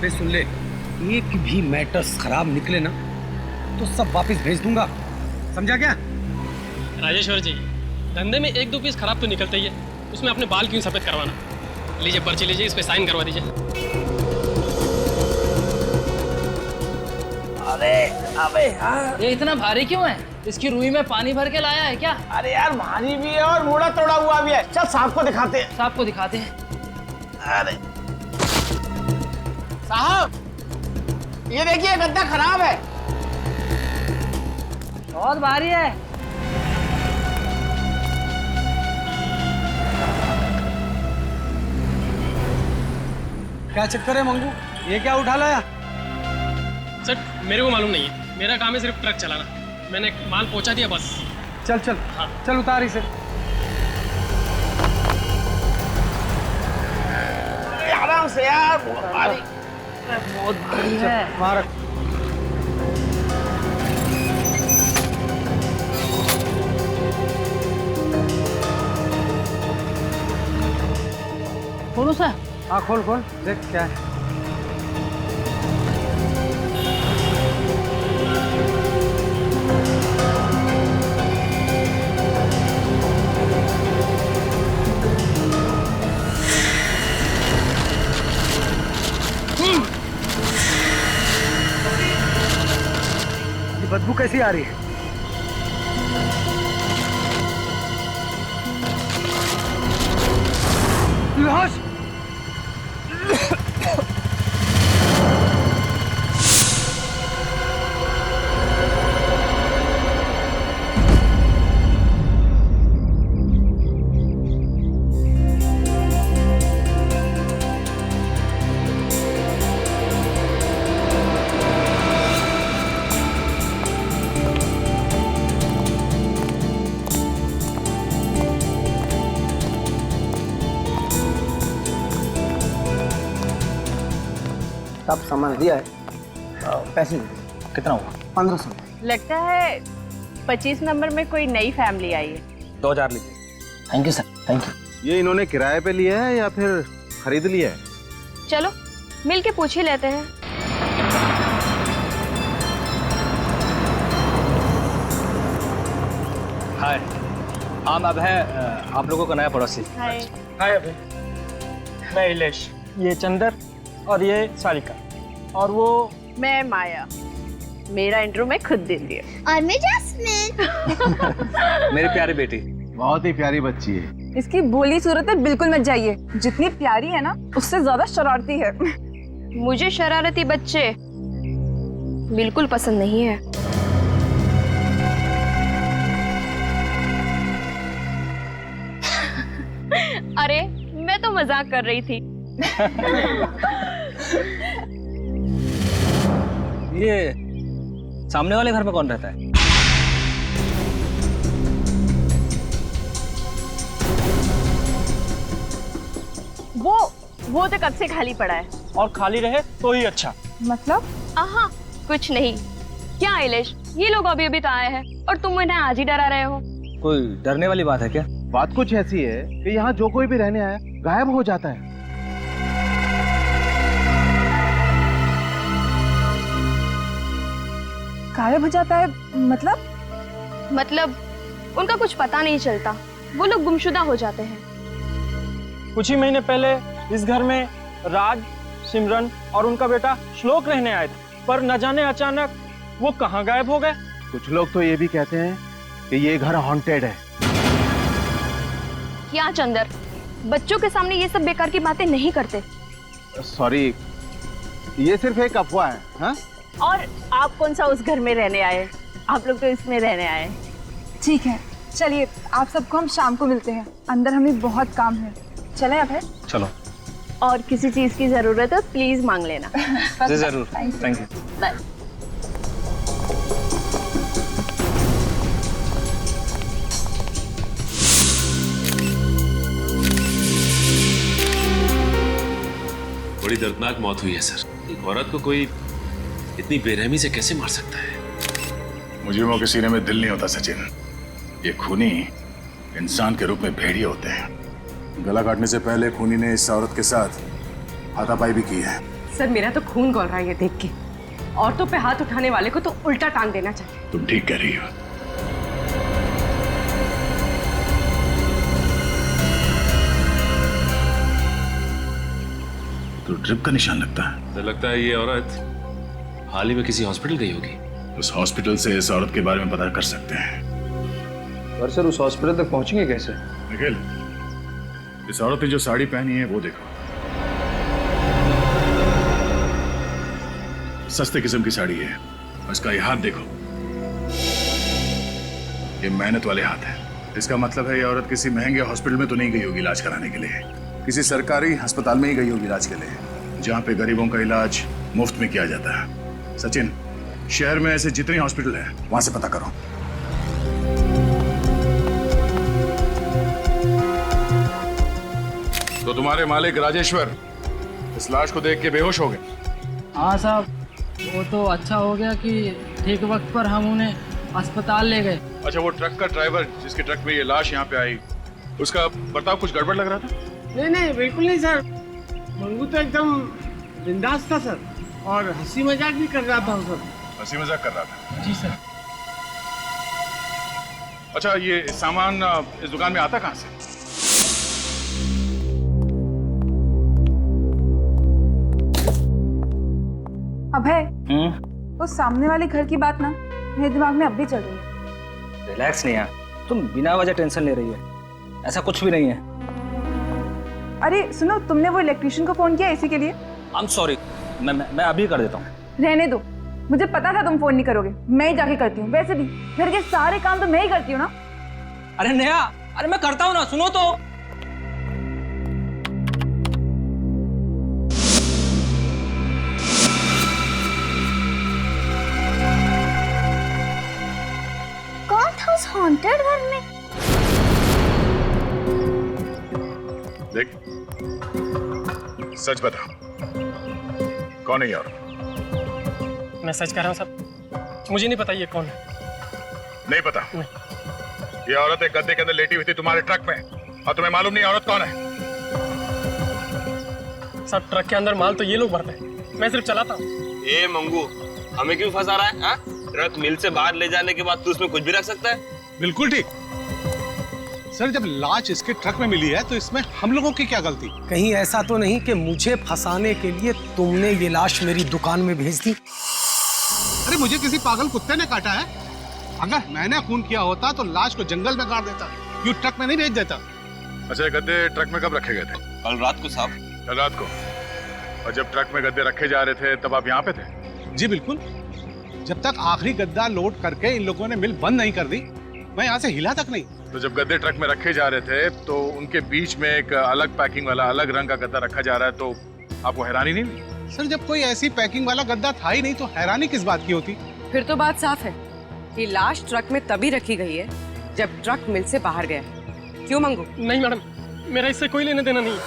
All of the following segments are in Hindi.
से सुन ले, एक भी मैटर्स खराब निकले ना तो सब वापस भेज दूंगा, समझा क्या? राजेश्वर जी, धंधे में एक दो पीस खराब तो निकलते ही है, उसमें अपने बाल क्यों सफेद करवाना? लीजिए पर्ची लीजिए, इस पे साइन करवा दीजिए। अरे अबे यार, ये इतना भारी क्यों है? इसकी रुई में पानी भर के लाया है क्या? अरे यार भारी भी है और मुड़ा तोड़ा हुआ भी है। चल साहब को दिखाते हैं। साहब को दिखाते हैं। अरे साहब, ये देखिए गद्दा खराब है। बहुत भारी है। क्या चक्कर है मंगू, ये क्या उठा लाया? सर मेरे को मालूम नहीं है, मेरा काम है सिर्फ ट्रक चलाना, मैंने माल पहुंचा दिया बस। चल चल हाँ। चल उतार इसे। आराम से यार, बहुत भारी। बहुत भारी है। वहाँ रख। खोलो सर। हाँ खोल खोल, देख क्या है। ये बदबू कैसी आ रही है? लाश! सब सामान दिया है, पैसे कितना हुआ? 1500। लगता है 25 नंबर में कोई नई फैमिली आई है। 2000 लीजिए। Thank you sir, thank you. ये इन्होंने किराए पे लिया है या फिर खरीद लिया है? चलो मिल के पूछ ही लेते हैं। हाय, हम अब है आप लोगों का नया पड़ोसी। हाय। हाय अभय, मैं इलेश, ये चंदर और ये सारिका, और वो मैं माया। मेरा इंट्रो मैं खुद देती है। और मैं जैस्मिन। मेरी प्यारी बेटी। बहुत ही प्यारी बच्ची है। इसकी भोली सूरत है, बिल्कुल मत जाइए। जितनी प्यारी है ना, उससे ज्यादा शरारती है। मुझे शरारती बच्चे बिल्कुल पसंद नहीं है। अरे मैं तो मजाक कर रही थी। ये सामने वाले घर में कौन रहता है? वो तो कब से खाली पड़ा है। और खाली रहे तो ही अच्छा। मतलब? आहा, कुछ नहीं। क्या आइलेश, ये लोग अभी अभी तो आए हैं और तुम इन्हें आज ही डरा रहे हो। कोई डरने वाली बात है क्या? बात कुछ ऐसी है कि यहाँ जो कोई भी रहने आया गायब हो जाता है। गायब हो जाता है मतलब? मतलब उनका कुछ पता नहीं चलता, वो लोग गुमशुदा हो जाते हैं। कुछ ही महीने पहले इस घर में राज, सिमरन और उनका बेटा श्लोक रहने आए थे, पर न जाने अचानक वो कहाँ गायब हो गए। कुछ लोग तो ये भी कहते हैं कि ये घर हॉन्टेड है। क्या चंदर, बच्चों के सामने ये सब बेकार की बातें नहीं करते। सॉरी, ये सिर्फ एक अफवाह है। हाँ? और आप कौन सा उस घर में रहने आए? आप लोग तो इसमें रहने आए। ठीक है, चलिए आप सबको हम शाम को मिलते हैं। अंदर हमें बहुत काम है। चलें अब है? चलो। और किसी चीज की जरूरत है प्लीज मांग लेना। जी जरूर, थैंक यू। बाय। बड़ी दर्दनाक मौत हुई है सर। एक औरत को कोई इतनी बेरहमी से कैसे मार सकता है? मुजरिमों के सीने में दिल नहीं होता सचिन। ये खूनी इंसान के रूप में भेड़िए होते हैं। गला काटने से पहले खूनी ने इस औरत के साथ हाथापाई भी की है। सर मेरा तो खून खौल रहा है ये देख के। औरतों पे हाथ उठाने वाले को तो उल्टा टांग देना चाहिए। तुम ठीक कह रही हो। तो ड्रिप का निशान लगता है। तो लगता है ये औरत हाल ही में किसी हॉस्पिटल गई होगी। उस हॉस्पिटल से इस औरत के बारे में पता कर सकते हैं। और सर उस हॉस्पिटल तक पहुंचेंगे कैसे? निखिल, इस औरत ने जो साड़ी पहनी है वो देखो। सस्ते किस्म की साड़ी है। और इसका ये हाथ देखो, ये मेहनत वाले हाथ है। इसका मतलब है ये औरत किसी महंगे हॉस्पिटल में तो नहीं गई होगी इलाज कराने के लिए। किसी सरकारी अस्पताल में ही गई होगी इलाज के लिए, जहाँ पे गरीबों का इलाज मुफ्त में किया जाता है। सचिन, शहर में ऐसे जितने हॉस्पिटल हैं वहां से पता करो। तो तुम्हारे मालिक राजेश्वर इस लाश को देख के बेहोश हो गए? हाँ साहब, वो तो अच्छा हो गया कि ठीक वक्त पर हम उन्हें अस्पताल ले गए। अच्छा, वो ट्रक का ड्राइवर जिसके ट्रक में ये लाश यहाँ पे आई, उसका बर्ताव कुछ गड़बड़ लग रहा था? नहीं नहीं, बिल्कुल नहीं सर। मंगू तो एकदम बिंदास था सर, और हंसी मजाक भी कर रहा था सर। हंसी मजाक कर रहा था? जी सर। अच्छा, ये सामान इस दुकान में आता कहाँ से? अभय, उस सामने वाले घर की बात ना मेरे दिमाग में अब भी चल रही है। रिलैक्स नेहा, तुम बिना वजह टेंशन ले रही है। ऐसा कुछ भी नहीं है। अरे सुनो, तुमने वो इलेक्ट्रिशियन को फोन किया इसी के लिए? आई एम सॉरी, मैं अभी कर देता हूँ। रहने दो, मुझे पता था तुम फोन नहीं करोगे। मैं ही जाके करती हूँ। वैसे भी घर के सारे काम तो मैं ही करती हूँ ना। अरे नेहा, अरे मैं करता हूँ ना, सुनो तो। कौन था उस हॉन्टेड घर में? देख, सच बता, कौन है ये औरत? मैं सच कह रहा हूँ साहब, मुझे नहीं पता ये कौन है। नहीं पता? नहीं। ये औरत एक गद्दे के अंदर लेटी हुई थी तुम्हारे ट्रक में, और तुम्हें मालूम नहीं औरत कौन है? साहब, ट्रक के अंदर माल तो ये लोग भरते हैं, मैं सिर्फ चलाता हूँ। ए मंगू, हमें क्यों फंसा रहा है? ट्रक मिल से बाहर ले जाने के बाद तू उसमें कुछ भी रख सकता है? बिल्कुल ठीक सर। जब लाश इसके ट्रक में मिली है तो इसमें हम लोगों की क्या गलती? कहीं ऐसा तो नहीं कि मुझे फंसाने के लिए तुमने ये लाश मेरी दुकान में भेज दी? अरे मुझे किसी पागल कुत्ते ने काटा है। अगर मैंने खून किया होता तो लाश को जंगल में गाड़ देता, यूं ट्रक में नहीं भेज देता। अच्छा, ये गद्दे ट्रक में कब रखे गए थे? कल रात को साहब। कल रात को? और जब ट्रक में गद्दे रखे जा रहे थे तब आप यहाँ पे थे? जी बिल्कुल। जब तक आखिरी गद्दा लोड करके इन लोगों ने मिल बंद नहीं कर दी, मैं यहाँ से हिला तक नहीं। तो जब गद्दे ट्रक में रखे जा रहे थे तो उनके बीच में एक अलग पैकिंग वाला अलग रंग का गद्दा रखा जा रहा है, तो आपको हैरानी नहीं हुई? सर, जब कोई ऐसी पैकिंग वाला गद्दा था ही नहीं तो हैरानी किस बात की होती? फिर तो बात साफ है कि लाश ट्रक में तभी रखी गई है जब ट्रक मिल से बाहर गया है। क्यों मंगू? नहीं मैडम, मेरा इससे कोई लेना देना नहीं।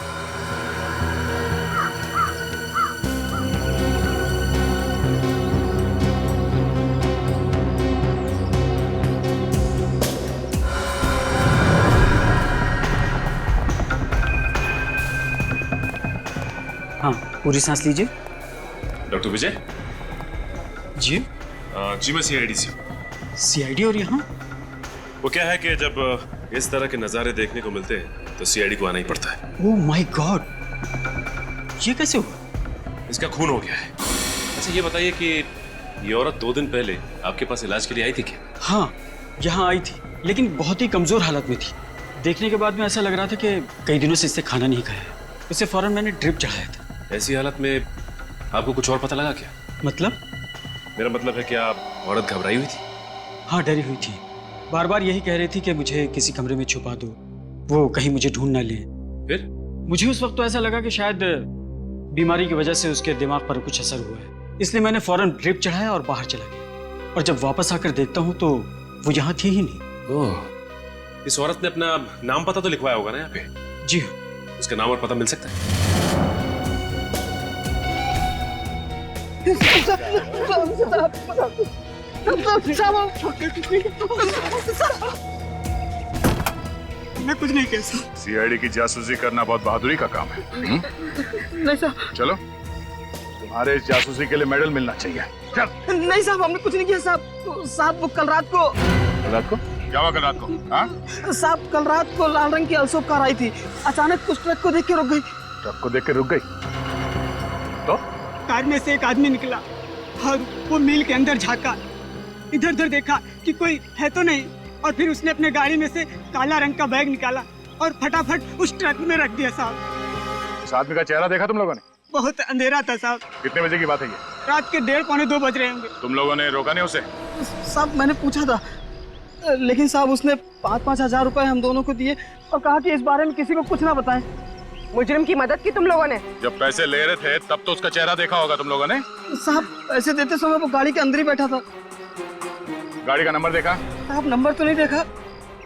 हाँ, पूरी सांस लीजिए। डॉक्टर विजय? जी जी, मैं सीआईडी से हूँ। सीआईडी? और यहाँ वो क्या है कि जब इस तरह के नज़ारे देखने को मिलते हैं तो सीआईडी को आना ही पड़ता है। ओह माय गॉड, ये कैसे हुआ? इसका खून हो गया है। अच्छा, ये बताइए कि ये औरत 2 दिन पहले आपके पास इलाज के लिए आई थी क्या? हाँ, यहाँ आई थी, लेकिन बहुत ही कमजोर हालत में थी। देखने के बाद में ऐसा लग रहा था कि कई दिनों से इससे खाना नहीं खाया है। उसे फौरन मैंने ड्रिप चढ़ाया था। ऐसी हालत में आपको कुछ और पता लगा क्या? मतलब? मेरा मतलब है कि आप औरत घबराई हुई थी? हाँ, डरी हुई थी। बार बार यही कह रही थी कि मुझे किसी कमरे में छुपा दो, वो कहीं मुझे ढूंढ ना ले। फिर मुझे उस वक्त तो ऐसा लगा कि शायद बीमारी की वजह से उसके दिमाग पर कुछ असर हुआ है, इसलिए मैंने फौरन ड्रिप चढ़ाया और बाहर चला गया। और जब वापस आकर देखता हूँ तो वो यहाँ थी ही नहीं। ओह, इस औरत ने अपना नाम पता तो लिखवाया होगा ना यहाँ पे? जी हाँ। उसका नाम और पता मिल सकता है? मैं कुछ नहीं कह सकता। सीआईडी की जासूसी करना बहुत बहादुरी का काम है। नहीं सर। चलो, तुम्हारे जासूसी के लिए मेडल मिलना चाहिए। चल। नहीं साहब, हमने कुछ नहीं किया साहब। साहब वो कल रात को क्या हुआ कल रात को? हाँ? साहब कल रात को लाल रंग की अल्सोप कार आई थी, अचानक उस ट्रक को देख के रुक गई। ट्रक को देख के रुक गई तो? कार में से एक आदमी निकला और वो मिल के अंदर झांका, इधर उधर देखा कि कोई है तो नहीं, और फिर उसने अपने गाड़ी में से काला रंग का बैग निकाला और फटाफट उस ट्रक में रख दिया साहब। उस आदमी का चेहरा देखा तुम लोगों ने? बहुत अंधेरा था साहब। कितने बजे की बात है ये? रात के 1:30 पौने 2 बज रहे होंगे। तुम लोगों ने रोका नहीं उसे? साहब मैंने पूछा था, लेकिन साहब उसने 5-5 हजार रुपए हम दोनों को दिए और कहा कि इस बारे में किसी को कुछ ना बताएं। मुजरिम की मदद की तुम लोगों ने? जब पैसे ले रहे थे तब तो उसका चेहरा देखा होगा तुम लोगों ने? साहब पैसे देते समय वो गाड़ी के अंदर ही बैठा था। गाड़ी का नंबर देखा? साहब नंबर तो नहीं देखा,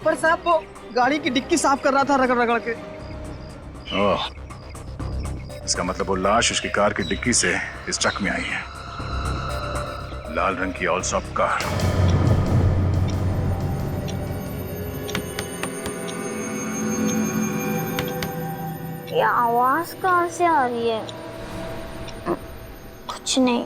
पर साहब वो गाड़ी की डिक्की साफ कर रहा था रगड़ रगड़ के। ओह, इसका मतलब वो लाश उसकी कार की डिक्की से इस ट्रक में आई है। लाल रंग की ऑल्सॉप कार। ये आवाज कहाँ से आ रही है? कुछ नहीं।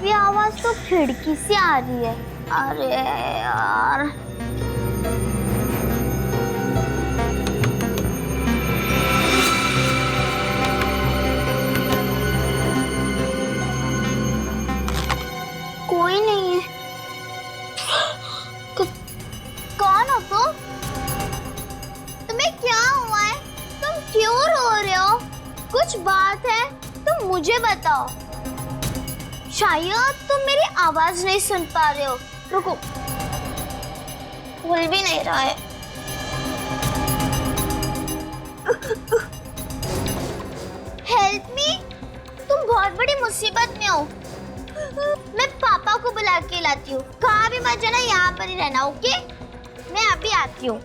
ये आवाज तो खिड़की से आ रही है। अरे यार, कोई नहीं है। कौन हो तुम? तुम्हें क्या हुआ है? तुम क्यों रो रहे हो? कुछ बात है तो मुझे बताओ। शायद तुम मेरी आवाज नहीं सुन पा रहे हो। रुको, खुल भी नहीं रहा है। हेल्प मी, तुम बहुत बड़ी मुसीबत में हो। मैं पापा को बुला के लाती हूँ। कहाँ भी मत जाना, यहाँ पर ही रहना, ओके? मैं अभी आती हूँ।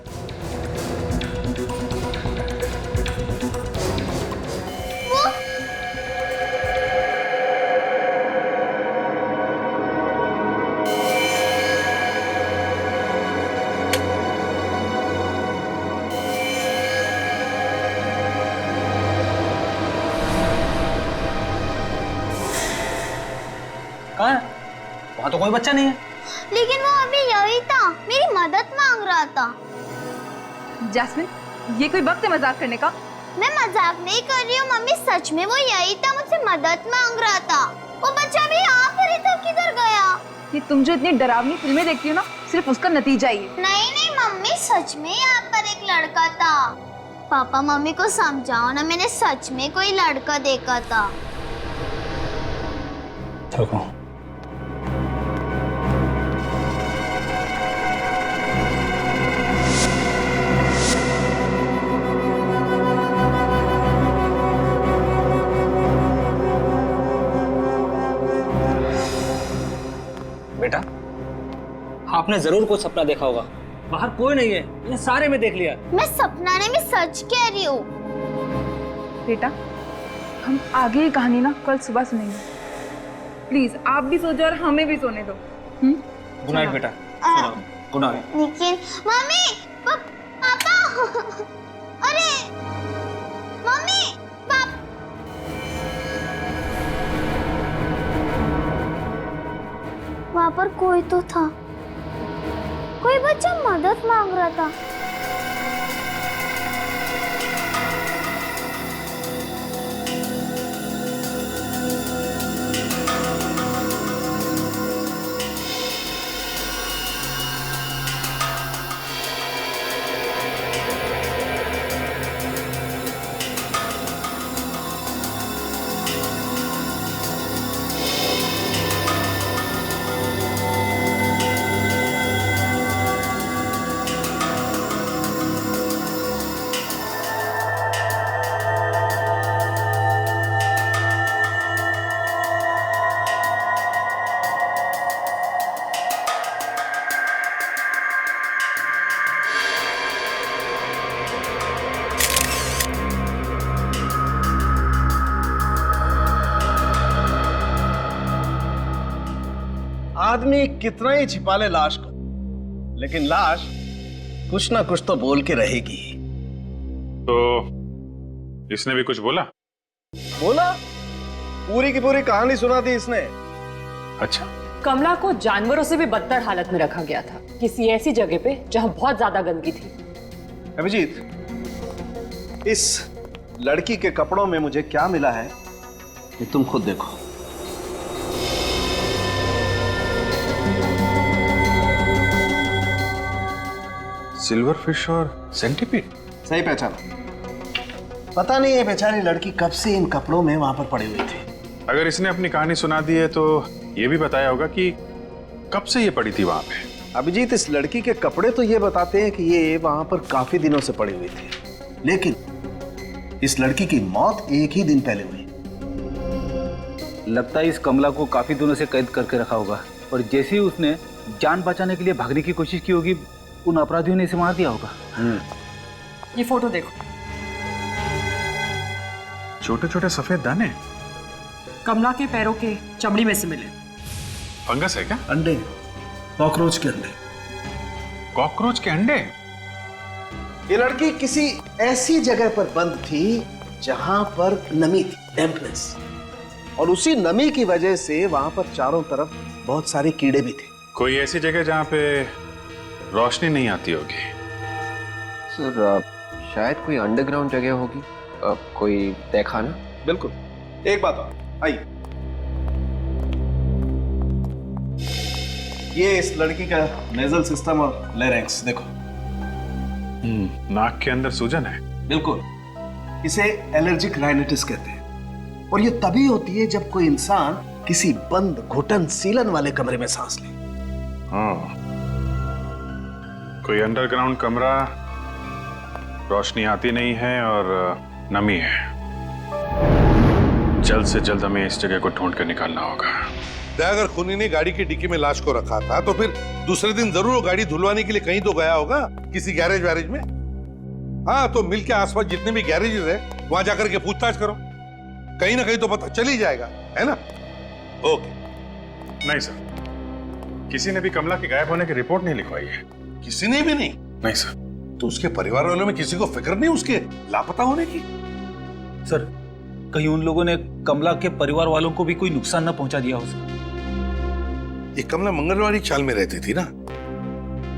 कहाँ है? वहाँ तो कोई बच्चा नहीं है। लेकिन वो अभी यही था, मेरी मदद मांग रहा था। जैस्मिन, ये कोई वक्त है मजाक करने का? मैं मजाक नहीं कर रही हूँ मम्मी, सच में वो यही था, मुझसे मदद मांग रहा था। वो बच्चा भी यहाँ पर ही था, किधर गया? ये तुम जो इतनी डरावनी फिल्में देखती हो ना, सिर्फ उसका नतीजा ही है। नहीं नहीं मम्मी, सच में यहाँ पर एक लड़का था। पापा मम्मी को समझाओ ना, मैंने सच में कोई लड़का देखा था। देखो, बेटा, आपने जरूर कुछ सपना देखा होगा। बाहर कोई नहीं है, ये सारे में देख लिया। मैं सपना नहीं, मैं सच कह रही हूँ। बेटा, हम आगे की कहानी ना कल सुबह सुनेंगे। प्लीज आप भी सो जाओ और हमें भी सोने दो। गुड नाइट बेटा। Good night. निखिल, मम्मी, पापा, अरे मम्मी, वहाँ पर कोई तो था, कोई बच्चा मदद मांग रहा था। आदमी कितना ही छिपा ले लाश को, लेकिन लाश कुछ ना कुछ तो बोल के रहेगी। तो इसने भी कुछ बोला? बोला, पूरी की पूरी कहानी सुना दी इसने। अच्छा। कमला को जानवरों से भी बदतर हालत में रखा गया था, किसी ऐसी जगह पे जहां बहुत ज्यादा गंदगी थी। अभिजीत, इस लड़की के कपड़ों में मुझे क्या मिला है ये तुम खुद देखो। सिल्वर फिश और सेंटीपीड। सही पहचाना। पता नहीं ये बेचारी लड़की कब से इन कपड़ों में वहां पर पड़ी हुई थी। अगर इसने अपनी कहानी सुना दी है तो ये भी बताया होगा कि कब से ये पड़ी थी वहां पे। अभिजीत, इस लड़की के कपड़े तो ये बताते हैं कि ये वहां पर काफी दिनों से पड़ी हुई थी, लेकिन इस लड़की की मौत एक ही दिन पहले हुई। लगता है इस कमला को काफी दिनों से कैद करके रखा होगा, और जैसे ही उसने जान बचाने के लिए भागने की कोशिश की होगी, उन अपराधियों ने इसे मार दिया होगा। ये फोटो देखो। छोटे छोटे सफेद दाने कमला के पैरों के चमड़ी में से मिले। फंगस है क्या? अंडे, कॉकरोच के अंडे। कॉकरोच के अंडे? ये लड़की किसी ऐसी जगह पर बंद थी जहां पर नमी थी, डैम्पनेस, और उसी नमी की वजह से वहां पर चारों तरफ बहुत सारे कीड़े भी थे। कोई ऐसी जगह जहां पे रोशनी नहीं आती होगी। सर, शायद कोई अंडरग्राउंड जगह होगी, कोई तहखाना। बिल्कुल। एक बात और, आइए, ये इस लड़की का नेजल सिस्टम और लैरिंक्स देखो। नाक के अंदर सूजन है। बिल्कुल, इसे एलर्जिक राइनाइटिस कहते हैं, और ये तभी होती है जब कोई इंसान किसी बंद, घुटन, सीलन वाले कमरे में सांस ले। हाँ, कोई अंडरग्राउंड कमरा, रोशनी आती नहीं है और नमी है। जल्द से जल्द हमें इस जगह को ढूंढ कर निकालना होगा। अगर खूनी ने गाड़ी की डिक्की में लाश को रखा था तो फिर दूसरे दिन जरूर वो गाड़ी धुलवाने के लिए कहीं तो गया होगा, किसी गैरेज वैरेज में। हाँ, तो मिल के आसपास जितने भी गैरेजेस है वहां जाकर के पूछताछ करो, कहीं ना कहीं तो पता चल ही जाएगा, है ना? ओके। नहीं सर, किसी ने भी कमला के गायब होने की रिपोर्ट नहीं लिखवाई है। किसी ने भी नहीं? नहीं सर। तो उसके परिवार वालों में किसी को फिक्र नहीं उसके लापता होने की? सर, कहीं उन लोगों ने कमला के परिवार वालों को भी कोई नुकसान न पहुंचा दिया हो सर? ये कमला मंगलवारी चाल में रहती थी ना,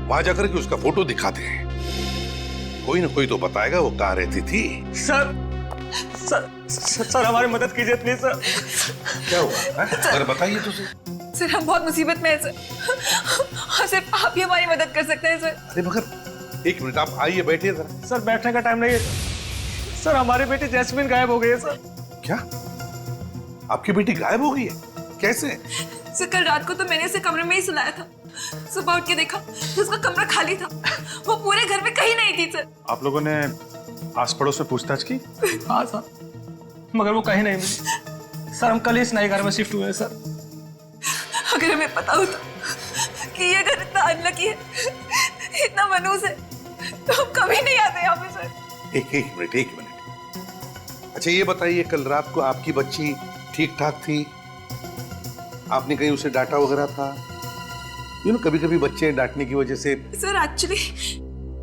वहां जाकर के उसका फोटो दिखाते हैं, कोई ना कोई तो बताएगा वो कहाँ रहती थी। सर सर सर, हमारी मदद कीजिए प्लीज सर। क्या हुआ? अगर बताइए तो सर, हम बहुत मुसीबत में हैं सर, और सिर्फ आप ही हमारी मदद कर सकते हैं सर। अरे मगर एक मिनट, आप आइए, बैठिए जरा। सर, बैठने का टाइम नहीं है सर, हमारी बेटी जैस्मिन गायब हो गई है सर। क्या? आपकी बेटी गायब हो गई है? कैसे? सर, कल रात को तो मैंने उसे कमरे में ही सुलाया था, सुबह उठ के देखा तो उसका कमरा खाली था, वो पूरे घर में कहीं नहीं थी सर। आप लोगों ने आस पड़ोस में पूछताछ की? हाँ सर, मगर वो कहीं नहीं मिली सर। हम कल इस नए घर में शिफ्ट हुए हैं सर। अगर हमें पता होता कि ये घर इतना अनलकी है, इतना मनूस है, तो हम कभी नहीं आते यहाँ पे सर। एक मिनट। अच्छा ये बताइए, कल रात को आपकी बच्ची ठीक ठाक थी? आपने कहीं उसे डांटा वगैरह था? कभी कभी बच्चे डांटने की वजह से। सर, एक्चुअली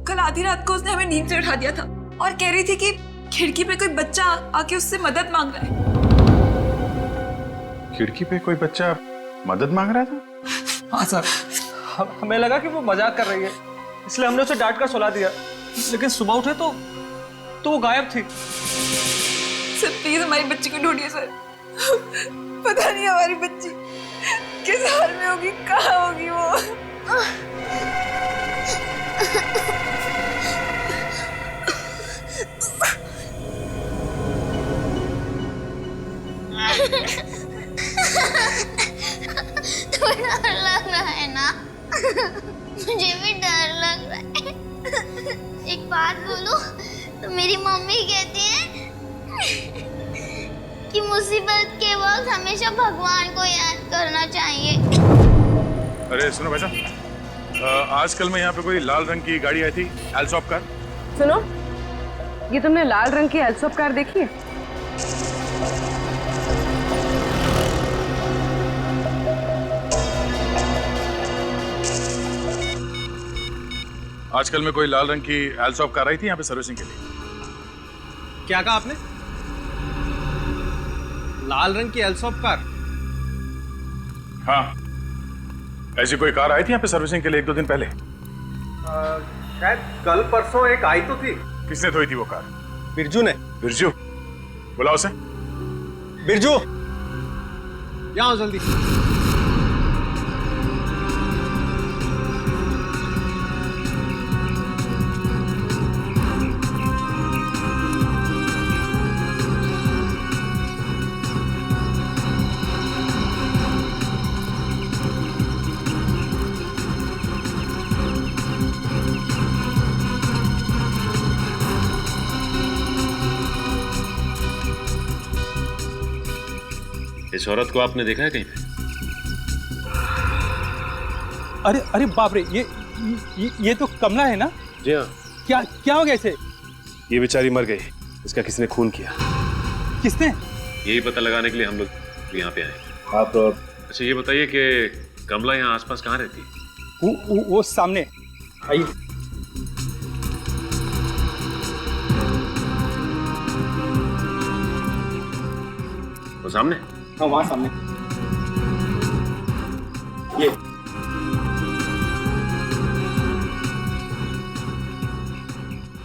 कल आधी रात को उसने हमें नींद से उठा दिया था और कह रही थी कि खिड़की पे कोई बच्चा आके उससे मदद मांग रहा है। खिड़की पे कोई बच्चा मदद मांग रहा था? हाँ सर, हमें लगा कि वो मजाक कर रही है, इसलिए हमने उसे डांट कर सुला दिया, लेकिन सुबह उठे तो वो गायब थी। सर, प्लीज हमारी बच्ची को ढूंढिए सर। पता नहीं हमारी बच्ची किस हाल में होगी, कहाँ होगी वो। तुम्हें डर लग रहा है ना? मुझे भी डर लग रहा है। एक बात बोलूं तो मेरी मम्मी कहती है कि मुसीबत के वक्त हमेशा भगवान को याद करना चाहिए। अरे सुनो भाई साहब, आजकल में यहाँ पे कोई लाल रंग की गाड़ी आई थी, एल्सॉप कार। सुनो, ये तुमने लाल रंग की एल्सॉप कार देखी है? आजकल में कोई लाल रंग की एल्सॉप कार आई थी यहाँ पे सर्विसिंग के लिए। क्या कहा आपने? लाल रंग की एल्सॉप कार? हाँ, ऐसी कोई कार आई थी यहाँ पे सर्विसिंग के लिए 1-2 दिन पहले? शायद कल परसों एक आई तो थी। किसने धोई थी वो कार? बिरजू ने। बिरजू? बुलाओ उसे। बिरजू, यहाँ आओ जल्दी। इस औरत को आपने देखा है कहीं पे? अरे अरे बाप रे, ये तो कमला है ना? जी हाँ। क्या हो गया इसे? ये बेचारी मर गई, इसका किसी ने खून किया। किसने? यही पता लगाने के लिए हम लोग यहाँ पे आए। आप अच्छा ये बताइए कि कमला यहाँ आसपास कहाँ रहती है? वो सामने आइए। वो सामने? हाँ वहाँ सामने।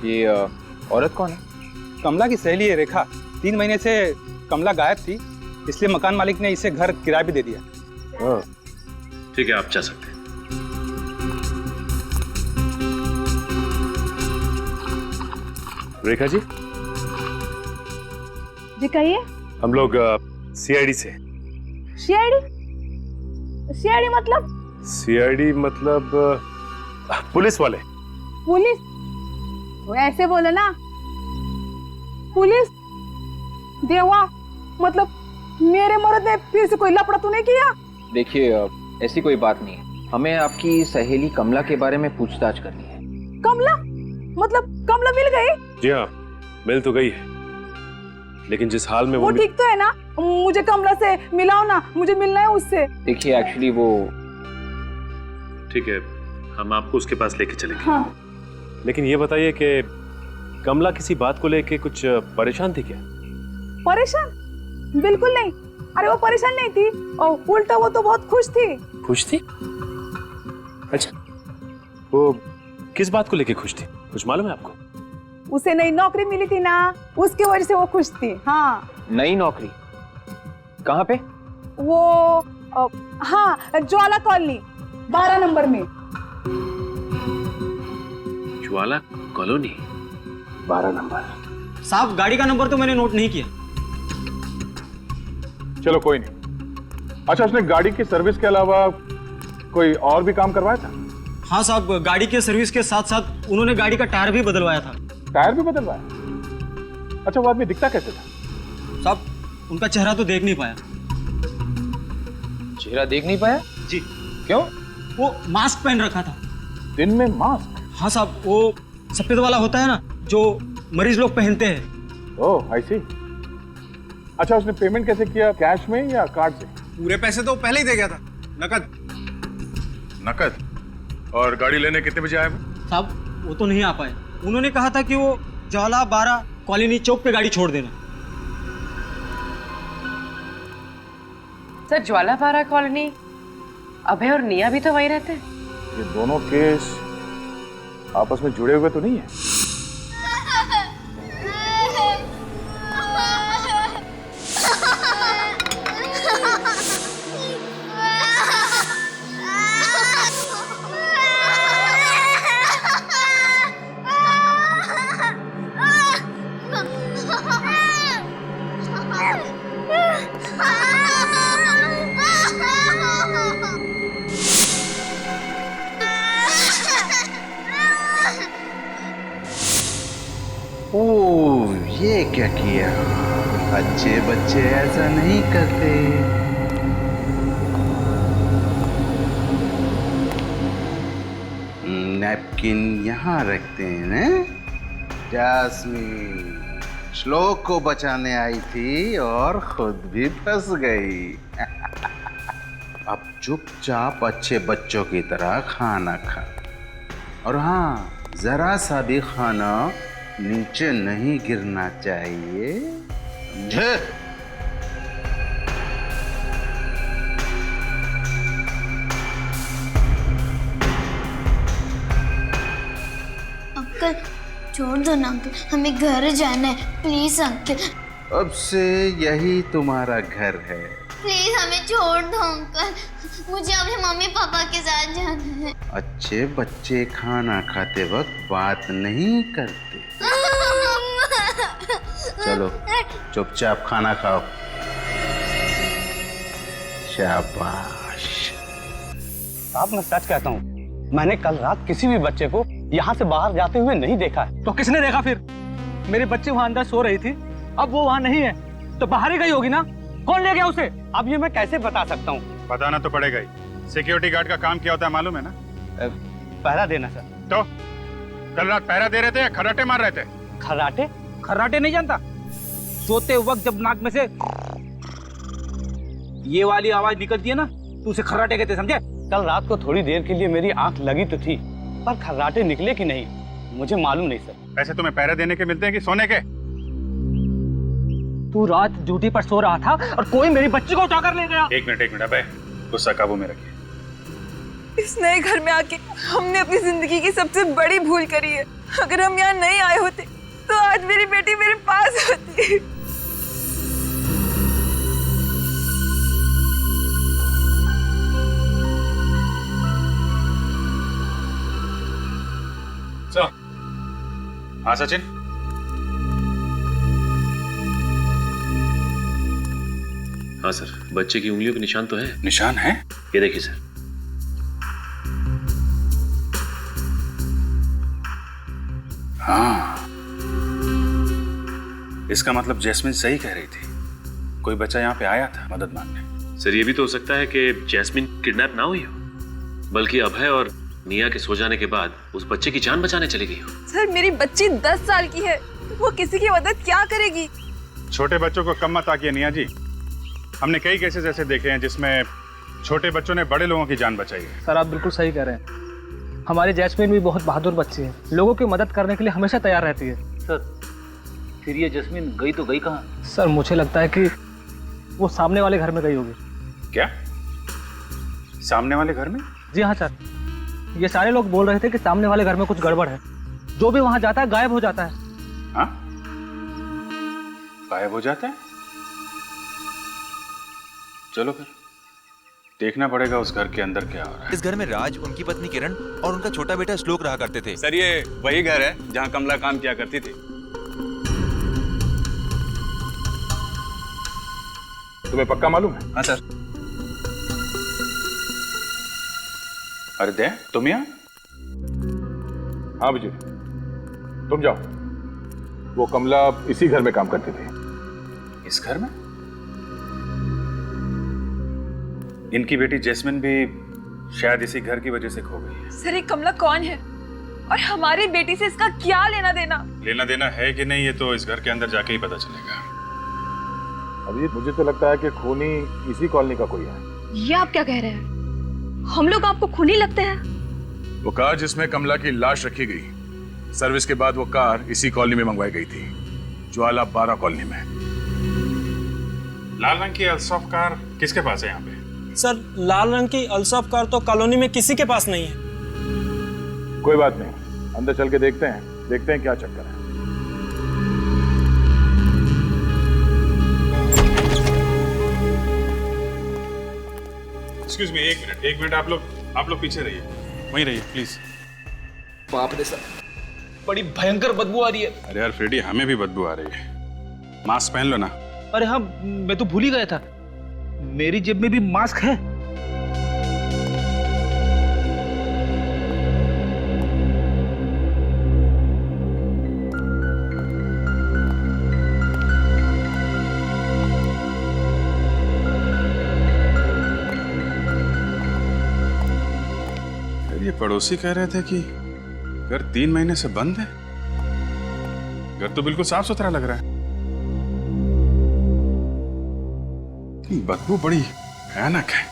ये औरत कौन है? कमला की सहेली है रेखा। 3 महीने से कमला गायब थी, इसलिए मकान मालिक ने इसे घर किराए पे दे दिया। ठीक है, आप जा सकते हैं। रेखा जी? जी कहिए। हम लोग सीआईडी से। सीआईडी? सीआईडी मतलब? सीआईडी मतलब पुलिस वाले। पुलिस? वो ऐसे बोले ना, पुलिस देवा, मतलब मेरे मर्द ने फिर से कोई लफड़ा तो नहीं किया? देखिए ऐसी कोई बात नहीं है, हमें आपकी सहेली कमला के बारे में पूछताछ करनी है। कमला? मतलब कमला मिल गई? जी हाँ, मिल तो गई है, लेकिन जिस हाल में वो ठीक तो है ना? मुझे कमला से मिलाओ ना, मुझे मिलना है उससे। देखिए एक्चुअली वो ठीक है, हम आपको उसके पास लेके चलेंगे। हाँ। लेकिन ये बताइए कि कमला किसी बात को लेके कुछ परेशान थी क्या? परेशान? बिल्कुल नहीं। अरे वो परेशान नहीं थी, और उल्टा वो तो बहुत खुश थी। खुश थी? अच्छा, वो किस बात को लेके खुश थी, कुछ मालूम है आपको? उसे नई नौकरी मिली थी ना, उसके वजह से वो खुश थी। हाँ। नई नौकरी? कहाँ पे? वो हाँ, ज्वाला कॉलोनी 12 नंबर में। ज्वाला कॉलोनी 12 नंबर। साहब गाड़ी का नंबर तो मैंने नोट नहीं किया। चलो कोई नहीं। अच्छा, उसने गाड़ी की सर्विस के अलावा कोई और भी काम करवाया था? हाँ साहब, गाड़ी के सर्विस के साथ साथ उन्होंने गाड़ी का टायर भी बदलवाया था। टायर भी बदलवाया? अच्छा, वो आदमी दिखता कैसे था? साहब उनका चेहरा तो देख नहीं पाया। चेहरा देख नहीं पाया? जी। क्यों? वो मास्क पहन रखा था। दिन में मास्क? हाँ साहब, वो सफेद वाला होता है ना जो मरीज लोग पहनते हैं। ओह आई सी। अच्छा, उसने पेमेंट कैसे किया, कैश में या कार्ड से? पूरे पैसे तो पहले ही दे गया था, नकद। नकद? और गाड़ी लेने कितने बजे आए? साहब वो तो नहीं आ पाए, उन्होंने कहा था कि वो ज्वाला 12 कॉलोनी चौक पे गाड़ी छोड़ देना। सर ज्वाला 12 कॉलोनी, अभय और निया भी तो वहीं रहते हैं। ये दोनों केस आपस में जुड़े हुए तो नहीं है? ओह, ये क्या किया? अच्छे बच्चे ऐसा नहीं करते। नैपकिन यहाँ रखते हैं ना? जास्मीन श्लोक को बचाने आई थी और खुद भी फंस गई। अब चुपचाप अच्छे बच्चों की तरह खाना खा। और हाँ, जरा सा भी खाना नीचे नहीं गिरना चाहिए, समझे? अंकल छोड़ दो ना अंकल, हमें घर जाना है, प्लीज अंकल। अब से यही तुम्हारा घर है। प्लीज हमें छोड़ दो अंकल, मुझे अपने मम्मी पापा के साथ जाना है। अच्छे बच्चे खाना खाते वक्त बात नहीं करते। चलो चुपचाप खाना खाओ। शाबाश। साहब मैं सच कहता हूँ, मैंने कल रात किसी भी बच्चे को यहाँ से बाहर जाते हुए नहीं देखा है। तो किसने देखा फिर? मेरी बच्ची वहां अंदर सो रही थी, अब वो वहां नहीं है तो बाहर ही गई होगी ना। कौन ले गया उसे? अब ये मैं कैसे बता सकता हूँ? बताना तो पड़ेगा ही। सिक्योरिटी गार्ड का काम क्या होता है मालूम है ना? पहरा देना सर। तो कल रात पहरा दे रहे थे या खर्राटे मार रहे थे? खर्राटे? खर्राटे नहीं जानता? सोते वक्त जब नाक में से ये वाली आवाज निकलती है ना, तो उसे खर्राटे कहते, समझे? कल रात को थोड़ी देर के लिए मेरी आंख लगी तो थी, पर खर्राटे निकले कि नहीं मुझे मालूम नहीं सर। ऐसे तुम्हें पहरा देने के मिलते हैं कि सोने के? तू रात ड्यूटी पर सो रहा था और कोई मेरी बच्ची को उठाकर ले गया। एक मिनट अबे, गुस्सा काबू में रखिए। इस नए घर में आके हमने अपनी जिंदगी की सबसे बड़ी भूल करी है। अगर हम यहाँ नहीं आए होते तो आज मेरी बेटी मेरे पास होती। हाँ सचिन, हाँ सर, बच्चे की उंगलियों के निशान तो है। निशान है? ये देखिए सर। हाँ, इसका मतलब जैस्मिन सही कह रही थी, कोई बच्चा यहाँ पे आया था मदद मांगने। सर ये भी तो हो सकता है कि जैस्मिन किडनैप ना हुई हो, बल्कि अभय और निया के सो जाने के बाद उस बच्चे की जान बचाने चली गई हो। सर मेरी बच्ची 10 साल की है, वो किसी की मदद क्या करेगी? छोटे बच्चों को कम मत आकिए निया जी। हमने कई केसेस ऐसे देखे हैं जिसमें छोटे बच्चों ने बड़े लोगों की जान बचाई है। सर आप बिल्कुल सही कह रहे हैं। हमारी जैस्मिन भी बहुत बहादुर बच्ची है, लोगों की मदद करने के लिए हमेशा तैयार रहती है। सर फिर ये जैस्मिन गई तो गई कहाँ? सर मुझे लगता है कि वो सामने वाले घर में गई होगी। क्या? सामने वाले घर में? जी हाँ सर, ये सारे लोग बोल रहे थे कि सामने वाले घर में कुछ गड़बड़ है। जो भी वहां जाता है गायब हो जाता है। हाँ? गायब हो जाता है? चलो फिर देखना पड़ेगा उस घर के अंदर क्या हो रहा है। इस घर में राज, उनकी पत्नी किरण और उनका छोटा बेटा श्लोक रहा करते थे। सर ये वही घर है जहाँ कमला काम किया करती थी। तुम्हें पक्का मालूम है? हाँ सर। अरे दे, तुम यहाँ? हाँ बुझी, तुम जाओ। वो कमला इसी घर में काम करती थी। इस घर में? इनकी बेटी जैस्मिन भी शायद इसी घर की वजह से खो गई है। सर ये कमला कौन है और हमारी बेटी से इसका क्या लेना देना? लेना देना है कि नहीं ये तो इस घर के अंदर जाके ही पता चलेगा। अभी मुझे तो लगता है कि खूनी इसी कॉलोनी का कोई है। ये आप क्या कह रहे हैं? हम लोग आपको खूनी लगते हैं? वो कार जिसमें कमला की लाश रखी गई, सर्विस के बाद वो कार इसी कॉलोनी में मंगवाई गई थी, ज्वाला 12 कॉलोनी में। लाल रंग की अल्सॉफ कार किसके पास है यहाँ पे? सर लाल रंग की अल्सॉफ कार तो कॉलोनी में किसी के पास नहीं है। कोई बात नहीं, अंदर चल के देखते हैं क्या चक्कर है। एक्सक्यूज मी, एक मिनट आप लोग पीछे रहिए, वहीं रहिए प्लीज। बाप रे सर, बड़ी भयंकर बदबू आ रही है। अरे यार फ्रेडी, हमें भी बदबू आ रही है। मास्क पहन लो ना। अरे हाँ, मैं तो भूल ही गया था, मेरी जेब में भी मास्क है। ये पड़ोसी कह रहे थे कि घर 3 महीने से बंद है। घर तो बिल्कुल साफ सुथरा लग रहा है। बदबू बड़ी भयानक है।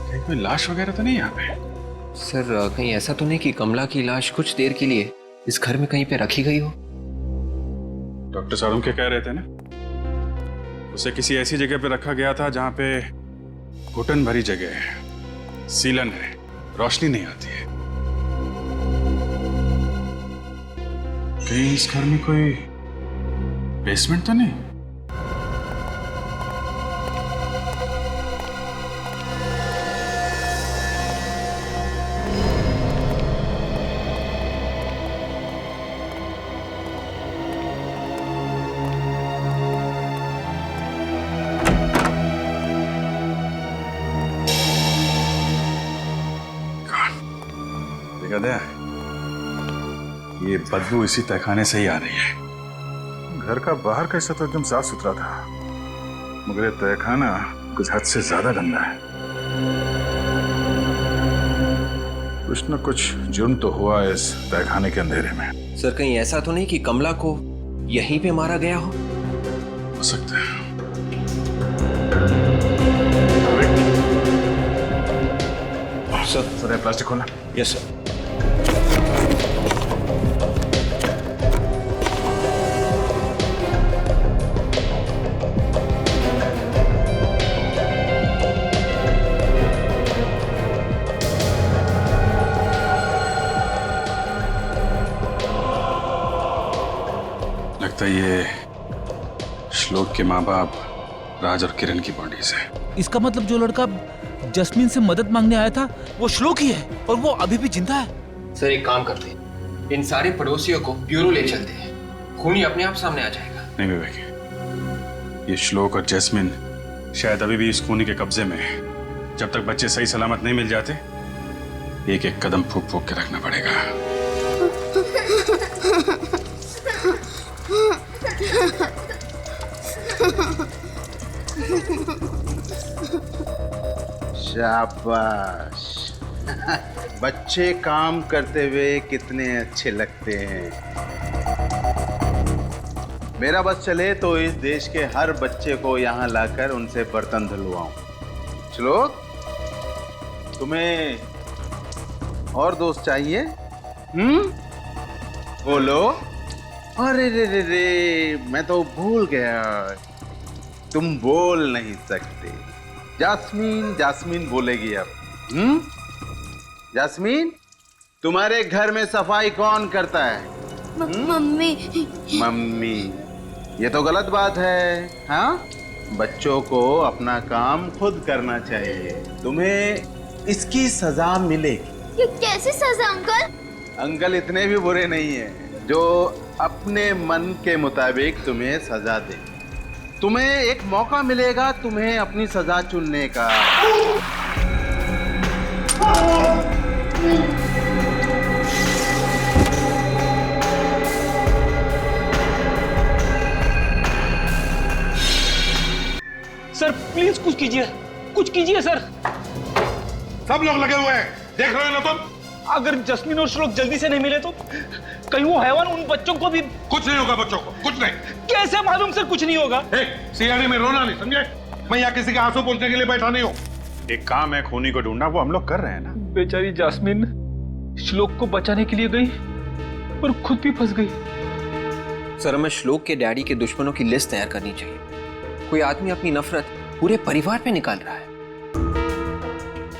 कहीं कोई लाश वगैरह तो नहीं यहाँ पे? सर कहीं ऐसा तो नहीं कि कमला की लाश कुछ देर के लिए इस घर में कहीं पे रखी गई हो? डॉक्टर सारूम के कह रहे थे ना, उसे किसी ऐसी जगह पे रखा गया था जहां पे घुटन भरी जगह है, सीलन है, रोशनी नहीं आती है। कहीं इस घर में कोई बेसमेंट तो नहीं? देखा दया, ये बदबू इसी तहखाने से ही आ रही है। घर का बाहर कैसा तो एकदम साफ सुथरा था, मगर ये तहखाना कुछ हद से ज्यादा गंदा है। कुछ न कुछ जुर्म तो हुआ है इस तहखाने के अंधेरे में। सर कहीं ऐसा तो नहीं कि कमला को यहीं पे मारा गया हो? हो सकता है। सर प्लास्टिक खोलना। Yes sir. लगता है ये श्लोक के माँ बाप राज और किरण की बॉडी से। इसका मतलब जो लड़का जस्मीन से मदद मांगने आया था वो श्लोक ही है और वो अभी भी जिंदा है। सर एक काम करते हैं, इन सारे पड़ोसियों को ब्यूरो ले चलते हैं, खूनी अपने आप सामने आ जाएगा। नहीं विवेक, ये श्लोक और जैस्मिन शायद अभी भी इस खूनी के कब्जे में है। जब तक बच्चे सही सलामत नहीं मिल जाते, एक एक कदम फूक फूक के रखना पड़ेगा। शाबाश। बच्चे काम करते हुए कितने अच्छे लगते हैं। मेरा बस चले तो इस देश के हर बच्चे को यहाँ लाकर उनसे बर्तन धुलवाऊं। चलो, तुम्हें और दोस्त चाहिए? बोलो। अरे रे रे रे, मैं तो भूल गया, तुम बोल नहीं सकते। जास्मीन जास्मीन बोलेगी अब। जास्मीन, तुम्हारे घर में सफाई कौन करता है? मम्मी। मम्मी, ये तो गलत बात है। हाँ, बच्चों को अपना काम खुद करना चाहिए। तुम्हें इसकी सजा मिलेगी। ये कैसी सजा अंकल? अंकल इतने भी बुरे नहीं है जो अपने मन के मुताबिक तुम्हें सजा दे। तुम्हें एक मौका मिलेगा तुम्हें अपनी सजा चुनने का। सर प्लीज कुछ कीजिए, कुछ कीजिए सर। सब लोग लगे हुए हैं, देख रहे हो ना तुम? अगर जस्मीन और श्लोक जल्दी से नहीं मिले तो कहीं वो हैवान उन बच्चों को भी। कुछ नहीं होगा बच्चों को, कुछ नहीं। कैसे मालूम सर कुछ नहीं होगा? सीआईडी में रोना नहीं, समझे? मैं यहाँ किसी के आंसू पोंछने के लिए बैठा नहीं हूँ। एक काम है खूनी को ढूंढना, वो हम लोग कर रहे हैं ना। बेचारी जास्मीन श्लोक को बचाने के लिए गई पर खुद भी फंस गई। सर हमें श्लोक के डैडी के दुश्मनों की लिस्ट तैयार करनी चाहिए। कोई आदमी अपनी नफरत पूरे परिवार पे निकाल रहा है।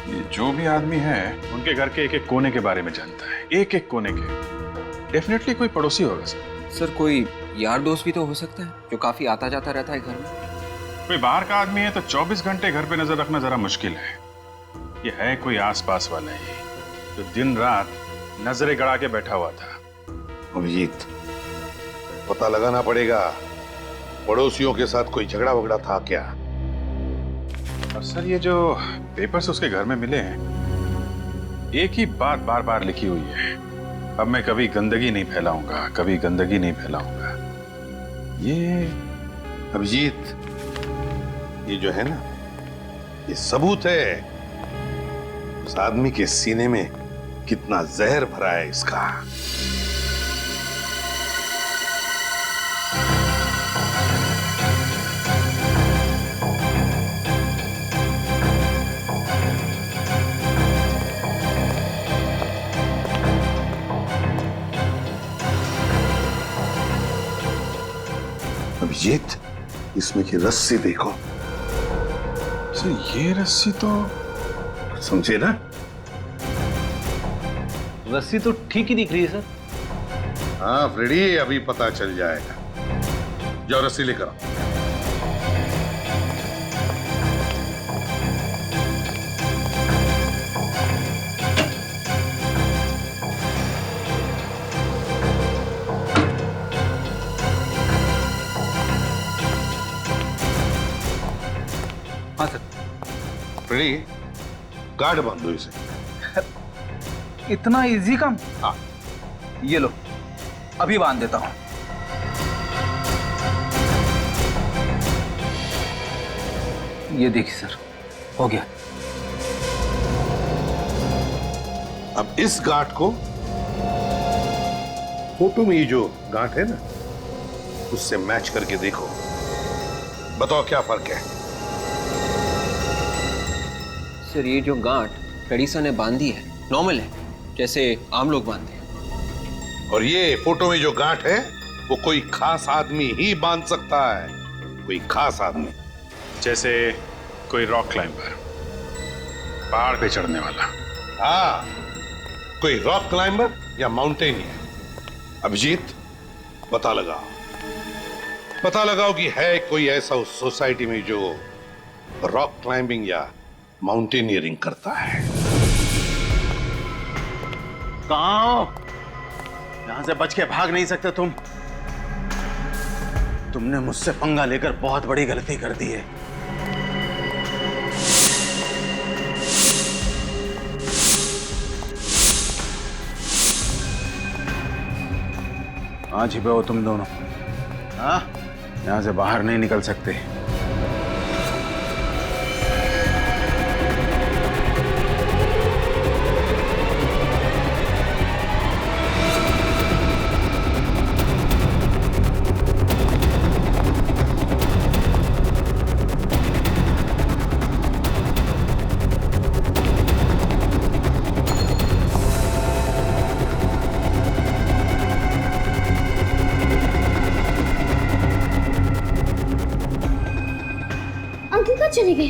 ये जो भी आदमी है उनके घर के एक एक कोने के बारे में जानता है, एक एक कोने के। डेफिनेटली कोई पड़ोसी होगा सर। सर कोई यार दोस्त भी तो हो सकता है जो काफी आता जाता रहता है घर में। कोई बाहर का आदमी है तो 24 घंटे घर पे नजर रखना जरा मुश्किल है। ये है कोई आसपास वाला ही जो दिन रात नजरें गड़ा के बैठा हुआ था। अभिजीत, पता लगाना पड़ेगा पड़ोसियों के साथ कोई झगड़ा वगड़ा था क्या? और सर ये जो पेपर्स उसके घर में मिले हैं, एक ही बात बार बार लिखी हुई है, अब मैं कभी गंदगी नहीं फैलाऊंगा, कभी गंदगी नहीं फैलाऊंगा। ये अभिजीत, ये जो है ना, ये सबूत है उस आदमी के सीने में कितना जहर भरा है इसका। अभिजीत, इसमें की रस्सी देखो। सर ये रस्सी तो समझे ना? रस्सी तो ठीक ही दिख रही है सर। हाँ फ्रेडी, अभी पता चल जाएगा। जाओ रस्सी लेकर आओ। हाँ सर। फ्रेडी, गार्ड बांधो इसे। इतना इजी काम? हाँ। ये लो, अभी बांध देता हूं। ये देखिए सर, हो गया। अब इस गांठ को फोटो में ये जो गांठ है ना, उससे मैच करके देखो। बताओ क्या फर्क है? सर ये जो गांठ फ्रेडी सर ने बांधी है नॉर्मल है, जैसे आम लोग बांधते हैं। और ये फोटो में जो गांठ है वो कोई खास आदमी ही बांध सकता है। कोई खास आदमी, जैसे कोई रॉक क्लाइंबर, पहाड़ पे चढ़ने वाला। हाँ, कोई रॉक क्लाइंबर या माउंटेनियर। अभिजीत, पता लगाओ कि है कोई ऐसा उस सोसाइटी में जो रॉक क्लाइंबिंग या माउंटेनियरिंग करता है। कहां हो? यहां से बच के भाग नहीं सकते तुम। तुमने मुझसे पंगा लेकर बहुत बड़ी गलती कर दी है। कहां छिपे हो तुम दोनों? हाँ, यहां से बाहर नहीं निकल सकते। अंकल कहाँ चले गए?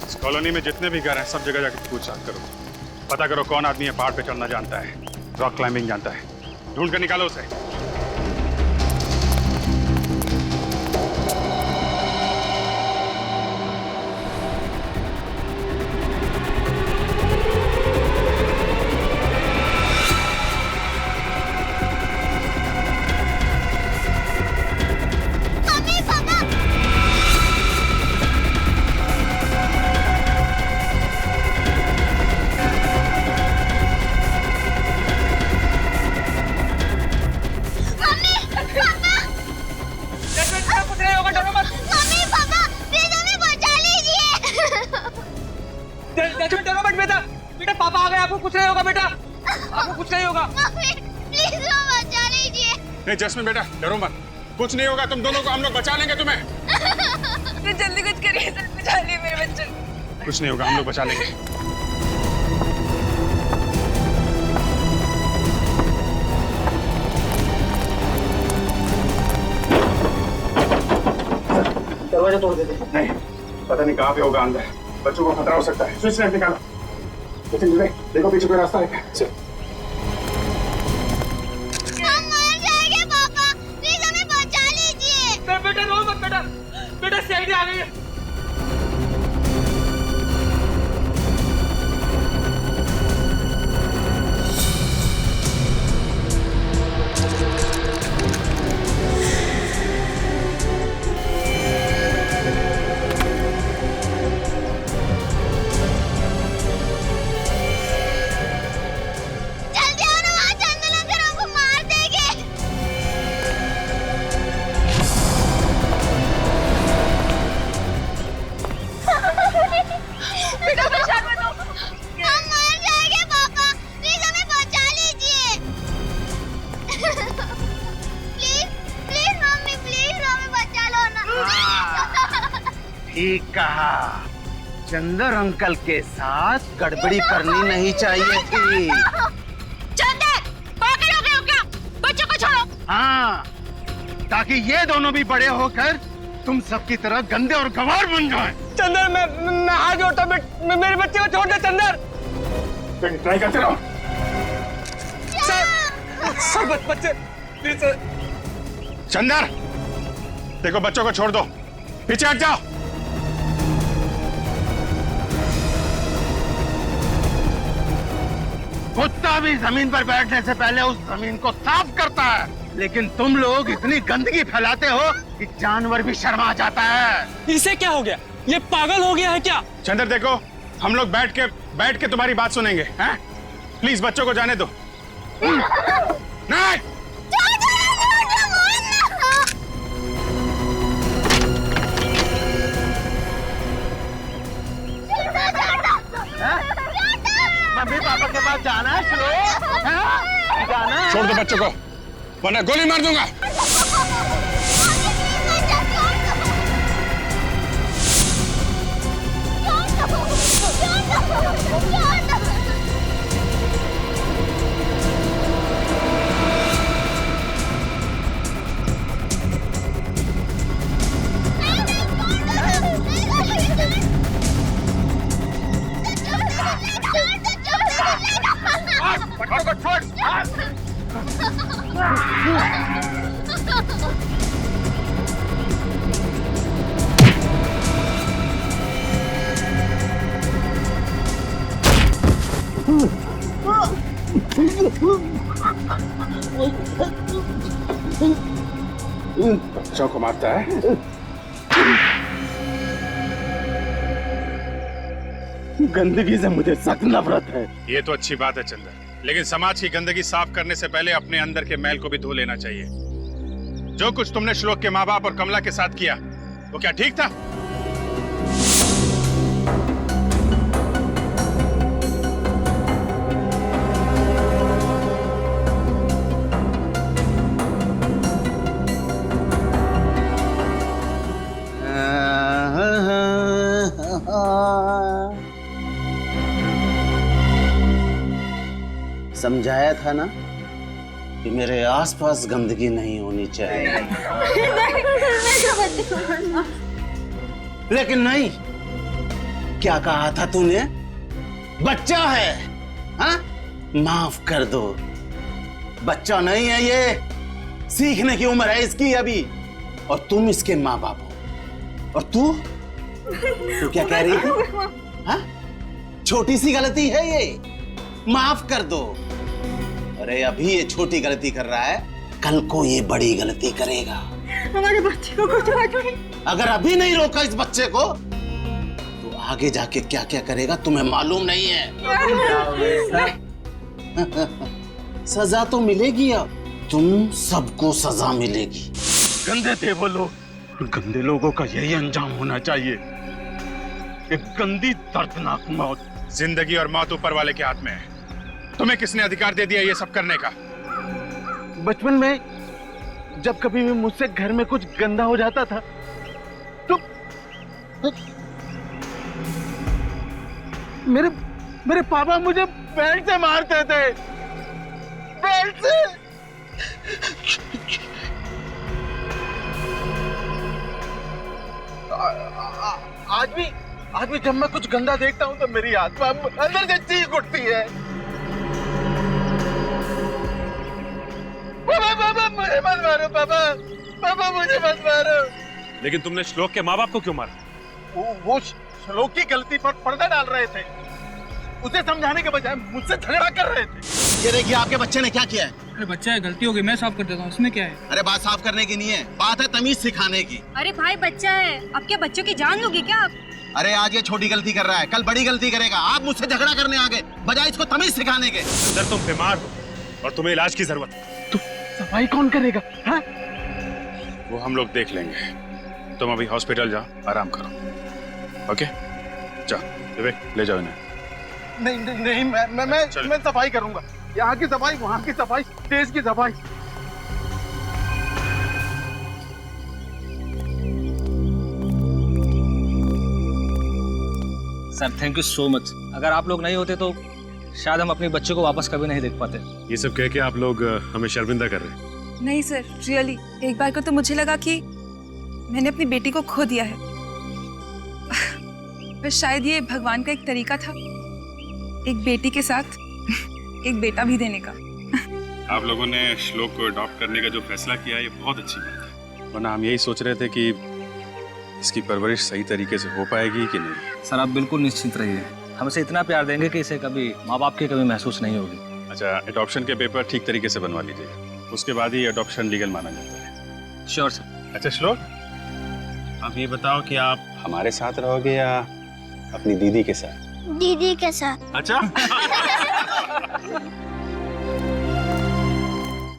इस कॉलोनी में जितने भी घर हैं सब जगह जाकर पूछताछ करो। पता करो कौन आदमी है पहाड़ पे चढ़ना जानता है, रॉक क्लाइंबिंग जानता है। ढूंढ कर निकालो उसे। बेटा पापा आ गए, आपको कुछ नहीं होगा बेटा, आपको कुछ नहीं होगा। प्लीज बचा लीजिए। नहीं जैस्मिन बेटा डरो मत, कुछ नहीं होगा। तुम दोनों को हम लोग बचा लेंगे तुम्हें। जल्दी कुछ करिए सर, बचा लिए मेरे बच्चे। कुछ नहीं होगा, हम लोग बचा लेंगे। दरवाजा तोड़ देते। नहीं, पता नहीं कहाँ पे होगा अंदर, बच्चों को खतरा हो सकता है। स्विच लाइट निकालो। देखो पीछे कोई रास्ता है क्या? हम मर जाएंगे पापा, प्लीज हमें बचा लीजिए। बेटा रो मत बेटा, बेटा सीआईडी आ गई है। ठीक कहा। चंदर अंकल के साथ गड़बड़ी करनी नहीं चाहिए थी। चंदर, पागल हो गए हो क्या? बच्चों को छोड़ो। हाँ, ताकि ये दोनों भी बड़े होकर तुम सबकी तरह गंदे और गंवार बन जाएं। चंदर, मैं हाथ जोड़ता हूं, मेरे बच्चे को छोड़ दे चंदर। ट्राई करते रहो। सर बच्चे प्लीज सर। चंदर, देखो बच्चों को छोड़ दो, पीछे हट जाओ। कुत्ता भी जमीन पर बैठने से पहले उस जमीन को साफ करता है, लेकिन तुम लोग इतनी गंदगी फैलाते हो कि जानवर भी शर्मा जाता है। इसे क्या हो गया? ये पागल हो गया है क्या? चंदर देखो, हम लोग बैठ के तुम्हारी बात सुनेंगे, हैं? प्लीज बच्चों को जाने दो। नहीं। मम्मी पापा के पास जाना है श्लोक? जाना है? छोड़ दो बच्चों को, वरना गोली मार दूंगा। बच्चों को छोड़। बच्चों को मारता है। गंदगी से मुझे सख्त नफरत है। ये तो अच्छी बात है चंदर, लेकिन समाज की गंदगी साफ करने से पहले अपने अंदर के मैल को भी धो लेना चाहिए। जो कुछ तुमने श्लोक के माँ बाप और कमला के साथ किया, वो क्या ठीक था? समझाया था ना कि मेरे आसपास गंदगी नहीं होनी चाहिए। लेकिन नहीं, क्या कहा था तूने? बच्चा है, हाँ? माफ कर दो, बच्चा नहीं है ये, सीखने की उम्र है इसकी अभी, और तुम इसके माँ बाप हो। और तू क्या कह रही थी? हाँ? छोटी सी गलती है ये, माफ कर दो। अरे अभी ये छोटी गलती कर रहा है, कल को ये बड़ी गलती करेगा। हमारे बच्चे को कुछ नहीं। अगर अभी नहीं रोका इस बच्चे को, तो आगे जाके क्या क्या करेगा तुम्हें मालूम नहीं है। सजा तो मिलेगी, अब तुम सबको सजा मिलेगी। गंदे थे वो लोग, गंदे लोगों का यही अंजाम होना चाहिए, एक गंदी दर्दनाक मौत। जिंदगी और मौत ऊपर वाले के हाथ में है। तुम्हें किसने अधिकार दे दिया ये सब करने का? बचपन में जब कभी भी मुझसे घर में कुछ गंदा हो जाता था तो मेरे पापा मुझे बेल्ट से मारते थे, बेल्ट से। आज भी जब मैं कुछ गंदा देखता हूँ तो मेरी आत्मा अंदर से चीख उठती है। पापा मुझे मत मारो, पापा मुझे मत मारो। लेकिन तुमने श्लोक के माँ बाप को क्यों मारा? वो श्लोक की गलती पर पर्दा डाल रहे थे, उसे समझाने के बजाय मुझसे झगड़ा कर रहे थे। ये देखिए आपके बच्चे ने क्या किया है। अरे बच्चा है, गलती हो गई, मैं साफ कर देता हूँ, उसमें क्या है? अरे बात साफ करने की नहीं है, बात है तमीज सिखाने की। अरे भाई बच्चा है, अब क्या बच्चों की जान लोगे क्या आप? अरे आज ये छोटी गलती कर रहा है, कल बड़ी गलती करेगा। आप मुझसे झगड़ा करने आ गए बजाय इसको तमीज सिखाने के। सर तुम बीमार हो और तुम्हें इलाज की जरूरत है। तो सफाई कौन करेगा? हाँ? वो हम लोग देख लेंगे, तुम अभी हॉस्पिटल जाओ, आराम करो। ओके जाओ विवेक, ले जाओ इन्हें। नहीं, मैं सफाई करूंगा, यहाँ की सफाई, वहाँ की सफाई, देश की सफाई। Sir thank you so much. अगर आप लोग नहीं होते तो शायद हम अपने बच्चे को वापस कभी नहीं देख पाते। ये सब कह के आप लोग हमें शर्मिंदा कर रहे हैं। नहीं सर, रियली एक बार को तो मुझे लगा कि मैंने अपनी बेटी को खो दिया है। पर शायद ये भगवान का एक तरीका था, एक बेटी के साथ एक बेटा भी देने का। आप लोगों ने श्लोक को अडॉप्ट करने का जो फैसला किया ये बहुत अच्छी बात है, वरना हम यही सोच रहे थे कि इसकी परवरिश सही तरीके से हो पाएगी कि नहीं। सर आप बिल्कुल निश्चिंत रहिए, हम इसे इतना प्यार देंगे कि इसे कभी माँ बाप की कभी महसूस नहीं होगी। अच्छा, अडॉप्शन के पेपर ठीक तरीके से बनवा लीजिएगा, उसके बाद ही अडॉप्शन लीगल माना जाता है। Sure sir. अच्छा श्लोक, आप ये बताओ कि आप हमारे साथ रहोगे या अपनी दीदी के साथ? दीदी के साथ। अच्छा